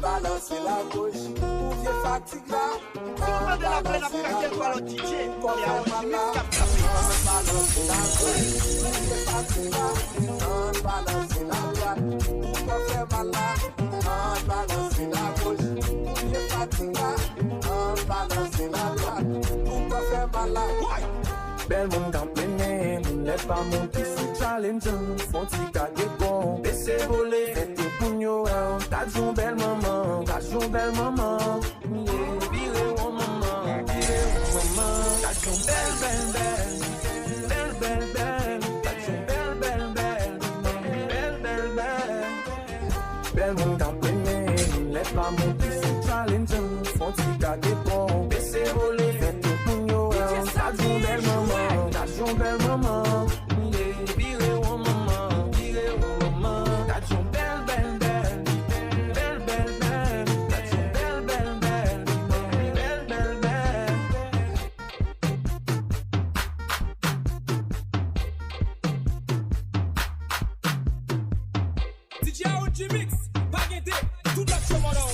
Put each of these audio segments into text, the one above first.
Balancer la gauche, pour vieux fatigue là. de la plaine après quel ballon DJ, il y a un balancer la gauche, pour vieux fatigue là. Balancer la droite, pour faire mal là. Balancer la gauche, pour vieux fatigue là. Balancer la droite, pour faire mal là. Bel moun ka plene, moun lè pa moun ki sou challenge. Fon ti ka gekon, bese vole, fete pou nyo el. Kajon bel maman, kajon bel maman. Bire ou maman, bire ou maman. Kajon bel bel bel, bel bel bel. Kajon bel bel bel, bel bel bel. Bel moun ka plene, moun lè pa moun ki sou challenge. Fon ti ka gekon, bese vole, fete pou nyo el. Kajon bel maman. Kajon bel maman, bire ou maman, bire ou maman. Kajon bel bel bel, bel bel bel. Kajon bel bel bel, bel bel bel. DJ OG Mix, Bagente, tout la chamada.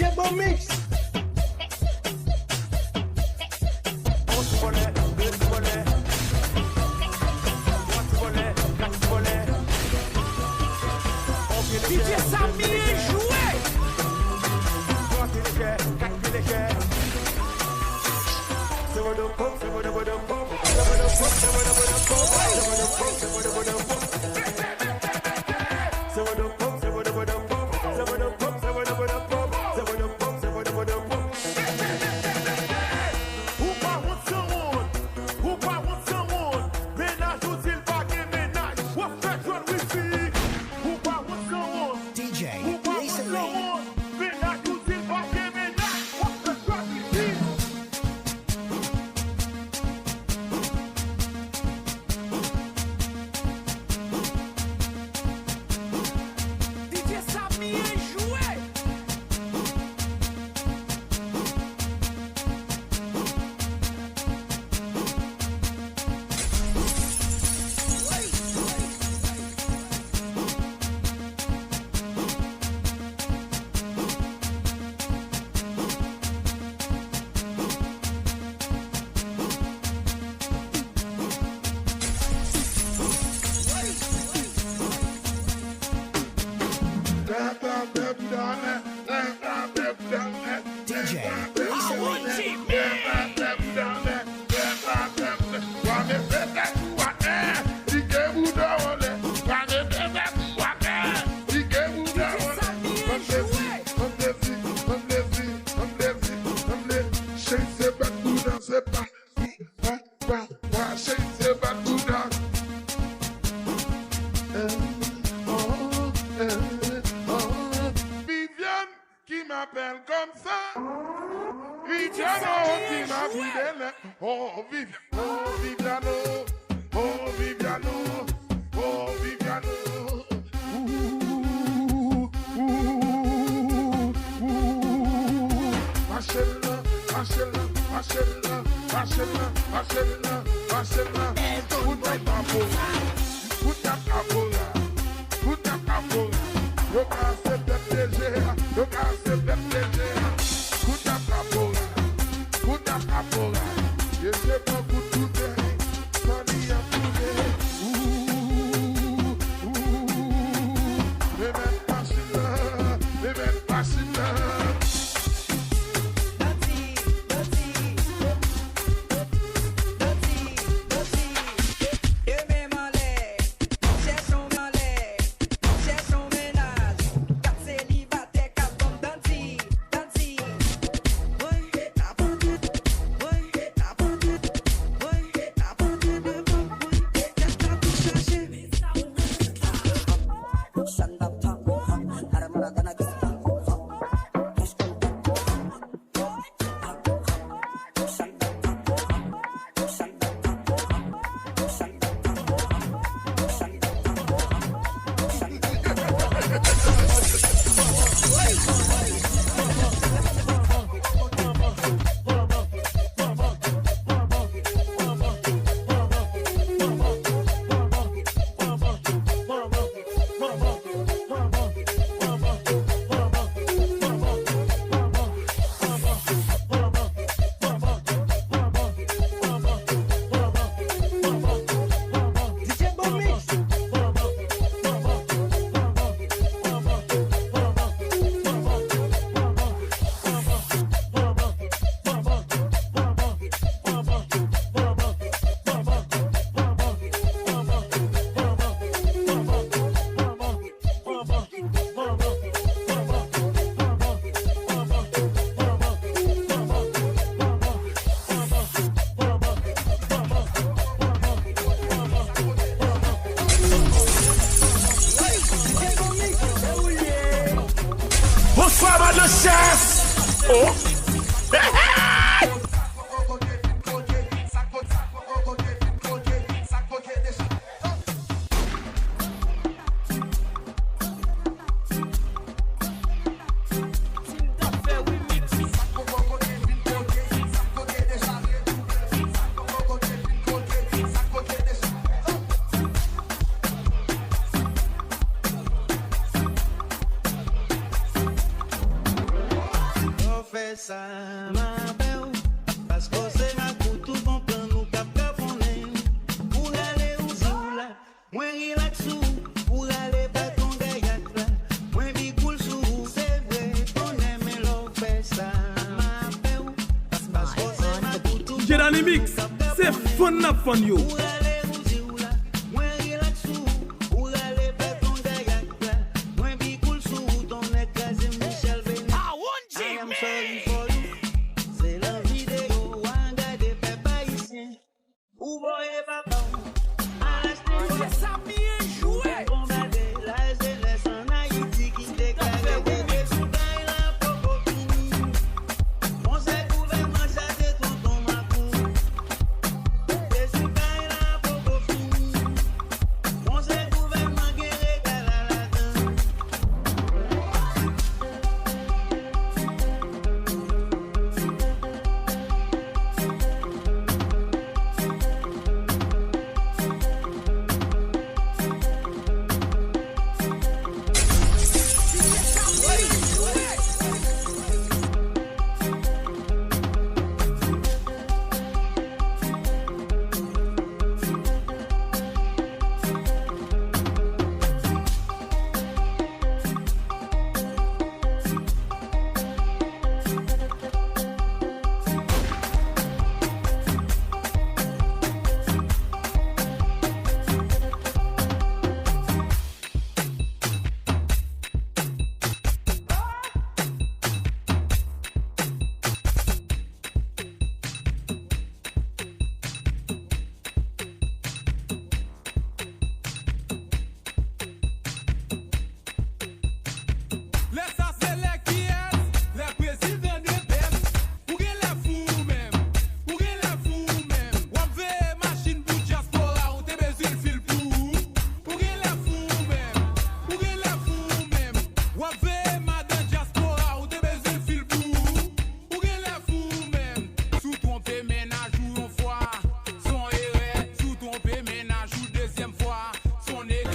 DJ Bon Mix. DJ Sami joué. fait ça, ma belle. Parce que c'est ma pour tout bon plan, nous capable pour aller où là. Moi, relax pour aller pas ton gars là. Moi, bi cool sous, c'est vrai, qu'on aime l'on fait ça, ma belle. Parce que c'est ma pour tout bon plan, Jerani Mix, c'est fun na fun yo. pour aller où là. Moi, relax pour aller pas ton gars là. Moi, bi cool sous, ton écrasé Michel Benet. I am sorry for you. C'est la vidéo, regardez papa ici. Ou voyez papa, à l'acheter. Ça bien joué. Bombarder la jeunesse en Haïti qui déclare des soudains la popotouni. On s'est gouvernement chassé tonton Macou. Des soudains la popotouni. On s'est gouvernement guéré galalatan. Laisse c'est les qui est, les présidents des peines. Pour les fous même, pour les fous même. On veut machine pour diaspora, on te besoin de fil pour les fous même, pour les fous même. On veut madame diaspora, on te besoin de fil pour les fous même. Sous ton fait ménage ou une fois, son erreur. Sous ton fait ménage ou deuxième fois, son erreur.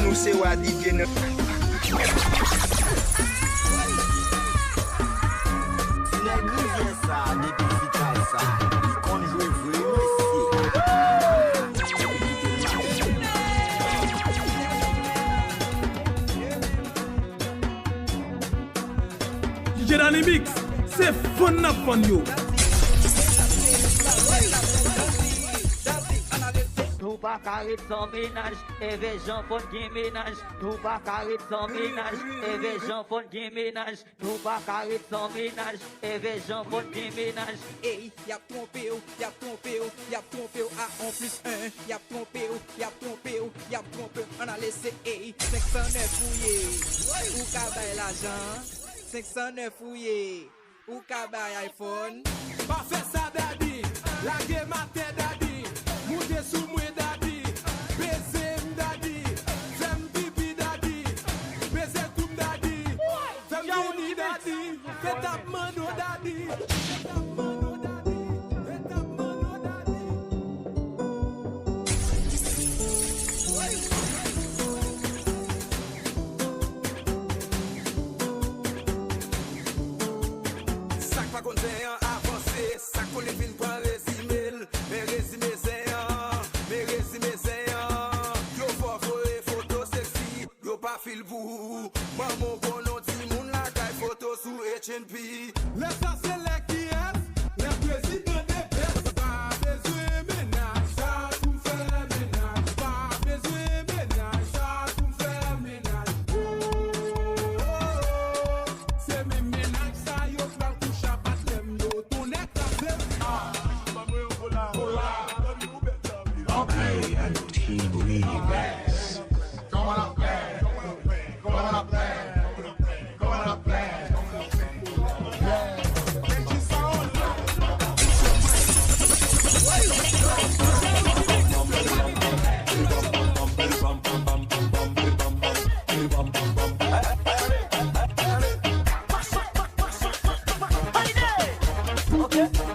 Nous c'est wa DJ ne. Jerani Mix, c'est fun na fun yo. Nous pas carré sans ménage, et les gens font des ménages. Nous pas carré sans ménage, et les gens font des ménages. Nous pas carré sans ménage, et les gens font des ménages. Hey, y'a trompé, y'a trompé, y'a trompé, A en plus 1, y'a trompé, y'a trompé, y'a trompé, on a laissé, hey, 509 fouillé, ou cabay l'argent, 509 fouillé, ou cabay iPhone. Pas faire ça daddy, la game matin daddy, monter sous moi daddy, baiser daddy, femme pipi daddy, baiser tout daddy, femme daddy, fais ta mano daddy. parler, ça qu'on les vient pas résumer. Mais résumer c'est yo pas photo sexy, yo pas fil vous. Maman qu'on dit moun la caille photo sous HNP. Laisse ça c'est les qui est, les présidents des pères. Pas besoin ménage, ça tout fait ménage. Pas besoin ménage, ça tout fait ménage. C'est même ménage ça yo pas couche à battre l'aime yo. Ton est cassé. I am Team Remix. Coming up bad. Coming up bad. Coming up bad. Okay.